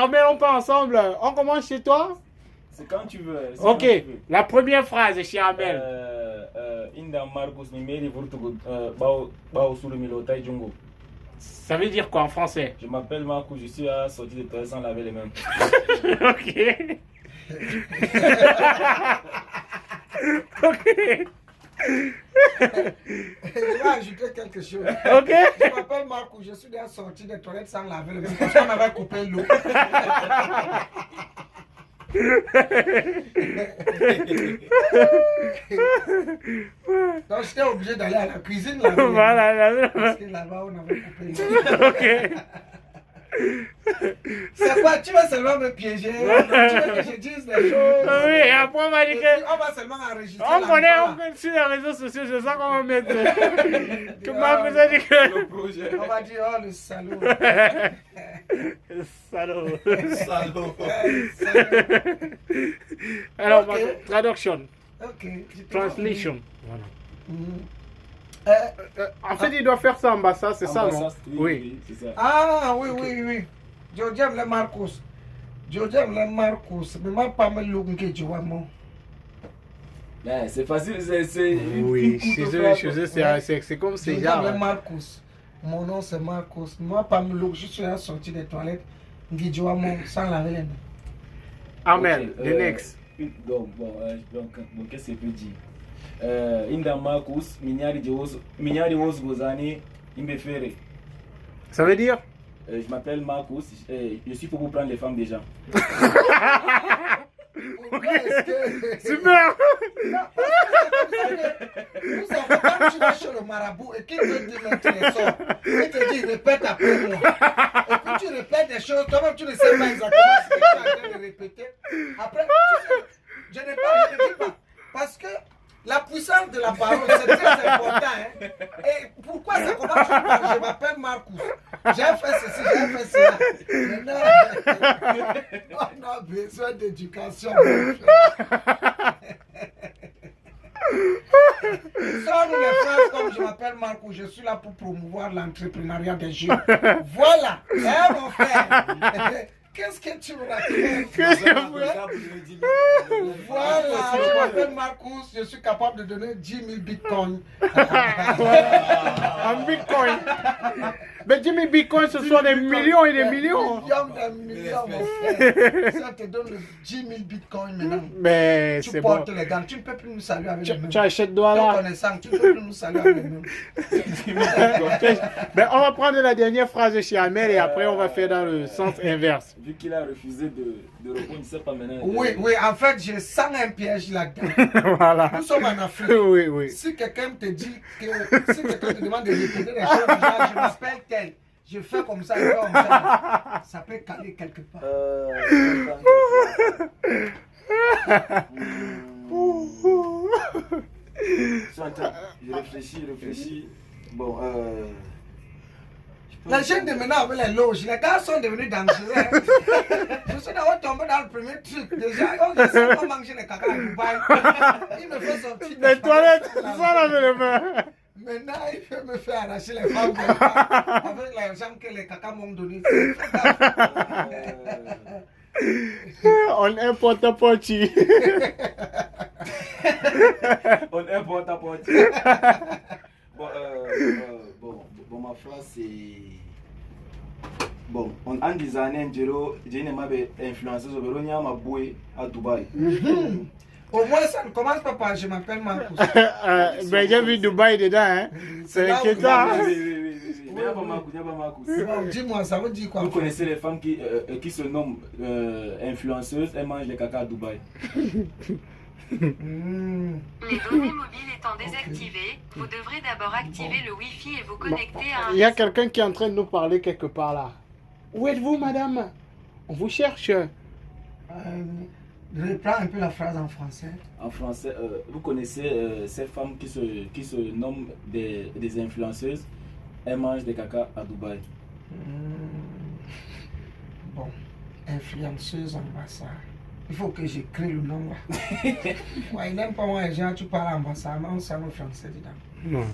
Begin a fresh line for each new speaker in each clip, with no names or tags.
Armel, on part ensemble. On commence chez toi?
C'est quand tu veux.
Ok, la première phrase chez Armel.
Inda Marcos Nimeri Vurtugo Bao Sulu Milota Djongo.
Ça veut dire quoi en français?
Je m'appelle Marcos, je suis à sortir de toilette sans laver les mains.
Ok. Ok.
Je vais ajouter quelque chose.
Ok.
Je m'appelle Marco, je suis déjà sorti des toilettes sans laver les mains parce qu'on avait coupé l'eau. Donc j'étais obligé d'aller à la cuisine laver les mains.
Voilà.
Parce que là-bas on avait coupé l'eau.
Ok.
C'est quoi? Tu vas seulement me piéger? Tu veux que je dise des choses?
Oui, et après on m'a dit
Et
que...
puis, on va seulement enregistrer.
On
la
connaît
voix.
sur les réseaux sociaux, c'est ça qu'on va mettre. Que Marcos a dit que...
Le projet.
On va dire, oh le salaud.
Salaud.
Salaud.
Alors,
Ok.
traduction.
Ok.
Translation. Voilà.
Mhm.
En fait, il doit faire ça en bas, ça, c'est ça, non?
Oui, c'est ça.
Ah oui. Je j'aime les Marcos. Mais moi, pas me look que tu vois, moi.
Ouais, c'est facile, c'est
Oui,
une courte
chez eux,
phrase.
c'est comme
Je
ces
j'aime
gens.
les Marcos. Mon nom, c'est Marcos. Moi, pas me look, je suis à sortir des toilettes. Tu vois, moi, sans laver les mains.
Amen.
Ok,
The next.
Donc, qu'est-ce que je peux dire? Inda Marcos, Mignari Os Gozani, Imbefere.
Ça veut dire?
Je m'appelle Marcos, je suis pour vous prendre les femmes des gens.
Pourquoi est-ce que...
Super!
Vous savez, quand tu vas chez le marabout et qu'il te dit mettre les sorts, il te dit répète après moi. Et puis tu répètes des choses, toi-même tu ne sais pas exactement ce que tu es en train de répéter. Après, tu sais, je ne dis pas. Parce que la puissance de la parole, c'est très important. Hein? Et pourquoi ça commence par je m'appelle Marcus? J'ai fait ceci, j'ai fait cela. Maintenant, on a besoin d'éducation. Sors-nous les phrases comme je m'appelle Marco, je suis là pour promouvoir l'entrepreneuriat des jeunes. Voilà, hein mon frère? Qu'est-ce que tu me racontes? Voilà, je m'appelle Marcus, je suis capable de donner 10 000 bitcoins.
En bitcoin. Mais dis-moi, bitcoin, ce sont des millions et des millions.
Des millions, mon frère. Ça te donne 10 000 bitcoins maintenant.
Mais
Tu
c'est bon.
portes les gants, tu ne peux plus nous saluer avec les mains.
Tu achètes toi
Ton
là.
connaissant, tu ne peux plus nous saluer avec les mains.
Ben, on va prendre la dernière phrase de chez Amel et après on va faire dans le sens inverse.
Vu qu'il a refusé de répondre, il ne sait pas maintenant.
Oui, en fait, je sens un piège là-dedans.
Voilà.
Nous sommes en Afrique.
Oui.
Si quelqu'un te dit que, si quelqu'un te demande de répéter des choses, genre, je m'appelle tel, je fais comme ça, je fais comme ça peut caler quelque part.
Je réfléchis. Bon,
Les jeunes de maintenant avec les loges, les gars sont devenus dangereux. Hein. Je suis d'abord tombé dans le premier truc. Déjà, on ne sait pas manger les caca à Dubaï. Il me fait sortir
Les toilettes, ça laver les mains.
Maintenant, il peut me faire arracher les femmes avec l'argent que les caca m'ont donné.
On importe un porti.
on importe à porter. Bon, ma phrase c'est. Bon, en des années, j'ai une influenceuse au m'a boué à Dubaï.
Au moins, ça ne commence pas par je m'appelle Marcus.
Ben, j'ai vu Dubaï dedans, hein. C'est inquiétant.
Oui. Il n'y a pas Marcus.
Bon, dis-moi, ça veut dire quoi?
Vous connaissez les femmes qui se nomment influenceuses, elles mangent les caca à Dubaï.
Les données mobiles étant désactivées, vous devrez d'abord activer le Wi-Fi et vous connecter à un
Il y a
réseau.
quelqu'un qui est en train de nous parler quelque part là. Où êtes-vous, madame? On vous cherche.
Reprends un peu la phrase en français.
En français, vous connaissez ces femmes qui se nomment des influenceuses, elles mangent des caca à Dubaï.
Bon, influenceuse ambassade. Il faut que j'écris le nom là. Ouais, il n'aime pas moi les gens, tu parles ambassade, mais on sait le français dedans.
Non.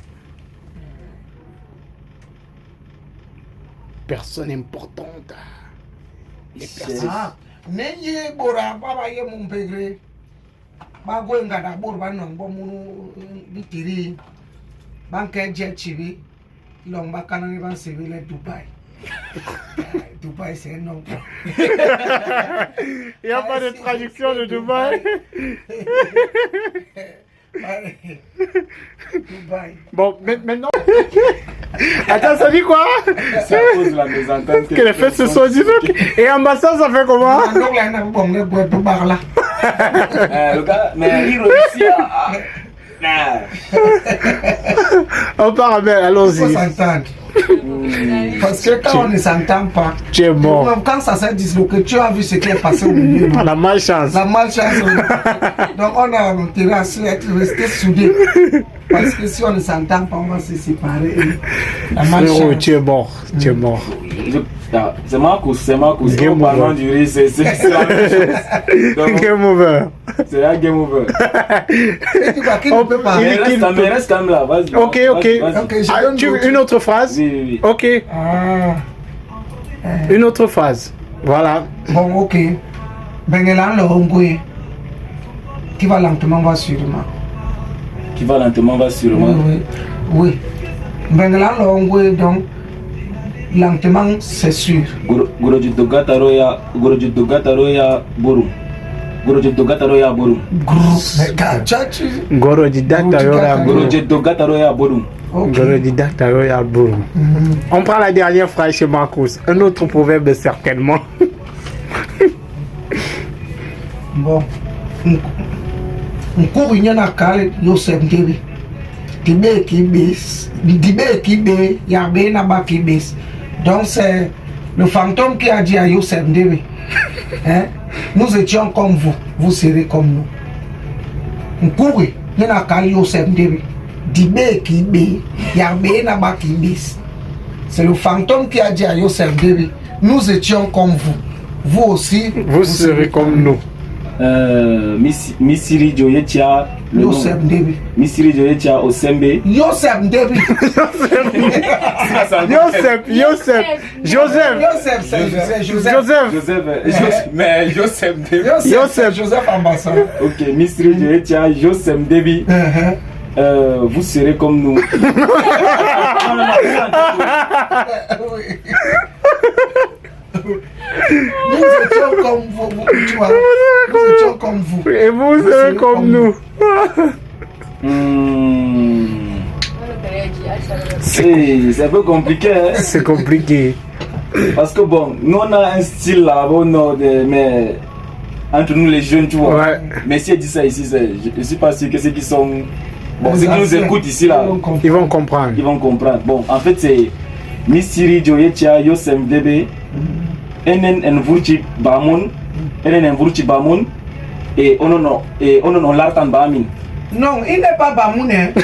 Personne importante.
Ah, nenye bora baba ye mumpegre. Ba go ngada bor ba non bo munu bitiri. Banque jet chibi. Long ba kanani ban civil Dubaï. Dubaï c'est un nom.
Il n'y a pas de traduction de Dubaï.
Dubaï.
Bon, maintenant. Attends, ça dit quoi?
C'est à cause de la mésentente
Que les fêtes se sont dit. Et ambassade, ça fait comment?
Le gars, mais il réussit à...
On part bien,
Il faut
allons-y.
s'entendre. Parce que quand on ne s'entend pas,
Tu es mort.
quand ça s'est disloqué, tu as vu ce qui est passé au milieu.
La malchance.
La malchance. Donc on a intérêt à rester soudés. Parce que si on ne s'entend pas, on va se séparer. La
Frérot,
malchance.
tu es mort. Tu es mort.
C'est Marcus.
Game
On parle du riz, c'est la même chose. Donc,
Game over.
c'est la game over.
Et tu vois qu'il ne peut pas.
Il-
Mais reste quand même là, vas-y.
Ok, ok.
Vas-y.
Ok, je
Ah,
donne
tu veux
d'autres.
une autre phrase?
Oui.
Ok,
Ah,
une autre phrase. Voilà.
bon, ok. Bengelan le Hongoué. Qui va lentement, va sûrement.
Qui va lentement, va sûrement.
Oui. Bengelan le Hongoué, donc, lentement, c'est sûr.
Gorojito Gataroya Borum. Gorojito Gataroya Borum.
Mais gars, tu
Goro di data yora buru.
Gorojito Gataroya Borum.
ok.
Goro di data yora buru. On prend la dernière phrase chez Marcus. Un autre proverbe certainement.
Bon. Nkuru nyana kale Yosef Ndebe. Dibe kibis. Dibe kibe. Yabe naba kibis. Donc c'est le fantôme qui a dit à Yosef Ndebe. Hein? Nous étions comme vous. Vous serez comme nous. Nkuru nyana kale Yosef Ndebe. Dibe kibe. Yabe naba kibis. C'est le fantôme qui a dit à Yosef Ndebe. Nous étions comme vous. Vous aussi.
Vous serez comme nous.
Misiri Joyetia.
Yosef Ndebe.
Misiri Joyetia Osembe.
Yosef Ndebe.
Joseph. Joseph,
Joseph, c'est Joseph.
Joseph. Mais Joseph Debi.
Joseph, Joseph ambassadeur.
Ok, Misiri Joyetia Joseph Debi. Vous serez comme nous.
Oui. Nous étions comme vous, tu vois. Nous étions comme vous.
Et vous serez comme nous.
C'est un peu compliqué, hein?
C'est compliqué.
Parce que bon, nous on a un style là-bas, mais entre nous les jeunes, tu vois.
Ouais.
Mais si elle dit ça ici, je suis pas sûr que ceux qui sont. Bon, ceux qui nous
anciens.
écoutent ici là,
Ils vont comprendre.
ils vont comprendre. Bon, en fait, c'est Misiri Joyetia Yosem Debe, Enen Envurchi Bamon, Enen Envurchi Bamon, et on l'artan Bamin.
Non, il n'est pas Bamouné.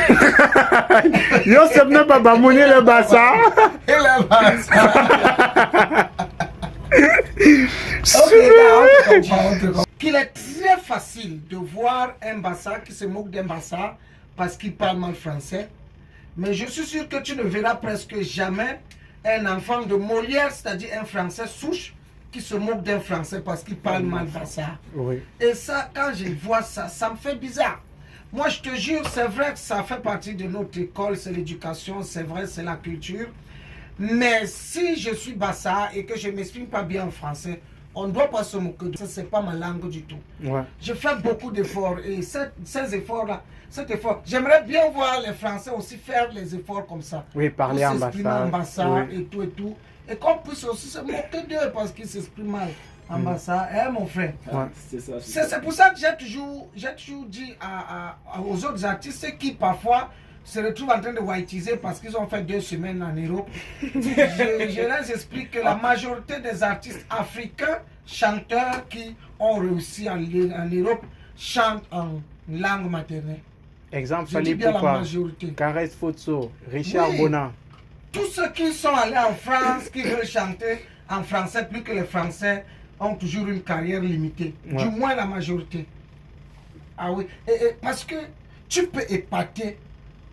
Joseph n'est pas Bamouni le bassa.
Il est pas ça. Ok, là, on te comprend. Qu'il est très facile de voir un Bassa qui se moque d'un Bassa parce qu'il parle mal français. Mais je suis sûr que tu ne verras presque jamais un enfant de Molière, c'est-à-dire un Français souche, qui se moque d'un Français parce qu'il parle mal Bassa.
Oui.
Et ça, quand je vois ça, ça me fait bizarre. Moi, je te jure, c'est vrai que ça fait partie de notre école, c'est l'éducation, c'est vrai, c'est la culture. Mais si je suis Bassa et que je ne m'exprime pas bien en français, on ne doit pas se moquer de ça, c'est pas ma langue du tout.
Ouais.
Je fais beaucoup d'efforts et ces efforts-là, cet effort, j'aimerais bien voir les Français aussi faire les efforts comme ça.
Oui, parler
Pour
en
s'exprimer
bassa.
en Bassa
Oui.
et tout et tout. Et qu'on puisse aussi se moquer d'eux parce qu'ils s'expriment mal en Bassa. Hein, mon frère?
Ouais.
C'est ça.
C'est pour ça que j'ai toujours dit aux autres artistes qui parfois se retrouvent en train de whiteiser parce qu'ils ont fait 2 semaines en Europe. je les explique que la majorité des artistes africains, chanteurs qui ont réussi en Europe, chantent en langue maternelle.
Exemple,
Je dis
Fali
bien la
Poupa,
majorité.
Caresse Fotso, Richard
Oui.
Bonan.
Tous ceux qui sont allés en France, qui veulent chanter en français, plus que les Français, ont toujours une carrière limitée.
Ouais.
Du moins la majorité. Ah oui. Et parce que tu peux épater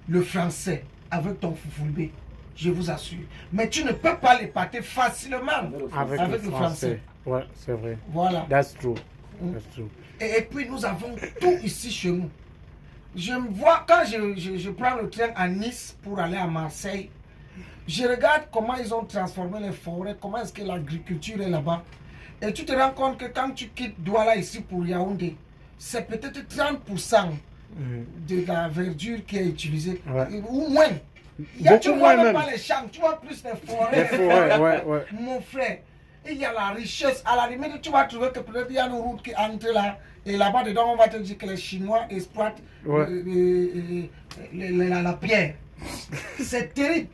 le français avec ton foufoulbé. je vous assure. Mais tu ne peux pas l'épater facilement
Avec le français. Ouais, c'est vrai.
Voilà.
That's true. That's true.
Et puis nous avons tout ici chez nous. Je me vois, quand je prends le train à Nice pour aller à Marseille, je regarde comment ils ont transformé les forêts, comment est-ce que l'agriculture est là-bas. Et tu te rends compte que quand tu quittes Douala ici pour Yaoundé, c'est peut-être 30% de la verdure qui est utilisée, ou moins. Tu ne vois même pas les champs, tu vois plus les forêts.
Les forêts, ouais.
Mon frère, il y a la richesse. À la limite, tu vas trouver que peut-être il y a une route qui entre là, et là-bas dedans, on va te dire que les Chinois exploitent la pierre. C'est terrible.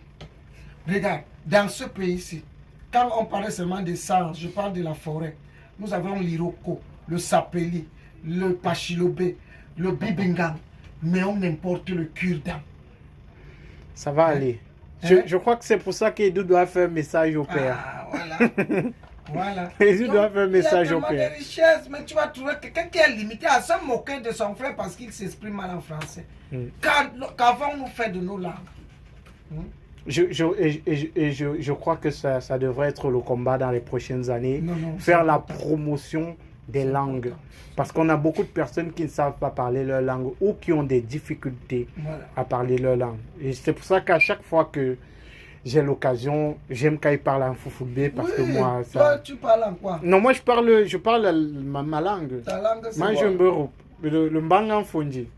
Regarde, dans ce pays-ci, quand on parlait seulement des sens, je parle de la forêt. Nous avons l'iroko, le sapeli, le pachilobé, le bibingam, mais on importe le cure-dent.
Ça va aller. Je crois que c'est pour ça qu'Edu doit faire un message au père.
Ah, voilà. Voilà.
Edu doit faire un message au
père. Il y a
père.
tellement de richesses, mais tu vas trouver quelqu'un qui est limité à se moquer de son frère parce qu'il s'exprime mal en français. Qu'avons-nous fait de nos langues?
Je crois que ça devrait être le combat dans les prochaines années. Faire la promotion des langues. Parce qu'on a beaucoup de personnes qui ne savent pas parler leur langue ou qui ont des difficultés à parler leur langue. Et c'est pour ça qu'à chaque fois que j'ai l'occasion, j'aime quand ils parlent en foufoubé parce que moi...
Toi, tu parles en quoi?
Non, moi je parle ma langue.
Ta langue, c'est
moi, le Mbangan Fondi.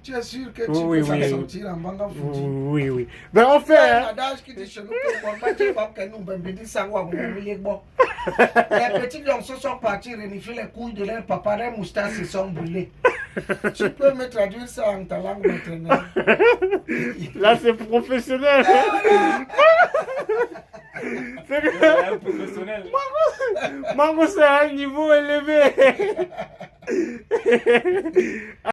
Tu es sûr que tu peux s'en sortir en Mbangan Fondi?
Oui. Ben on fait...
Il y a un adage qui dit chez nous les petits lionceaux sont partis renifler les couilles de leur papa, leurs moustaches se sont brûlés. Tu peux me traduire ça en ta langue maternelle?
Là, c'est professionnel.
C'est un professionnel.
Mango, c'est à un niveau élevé.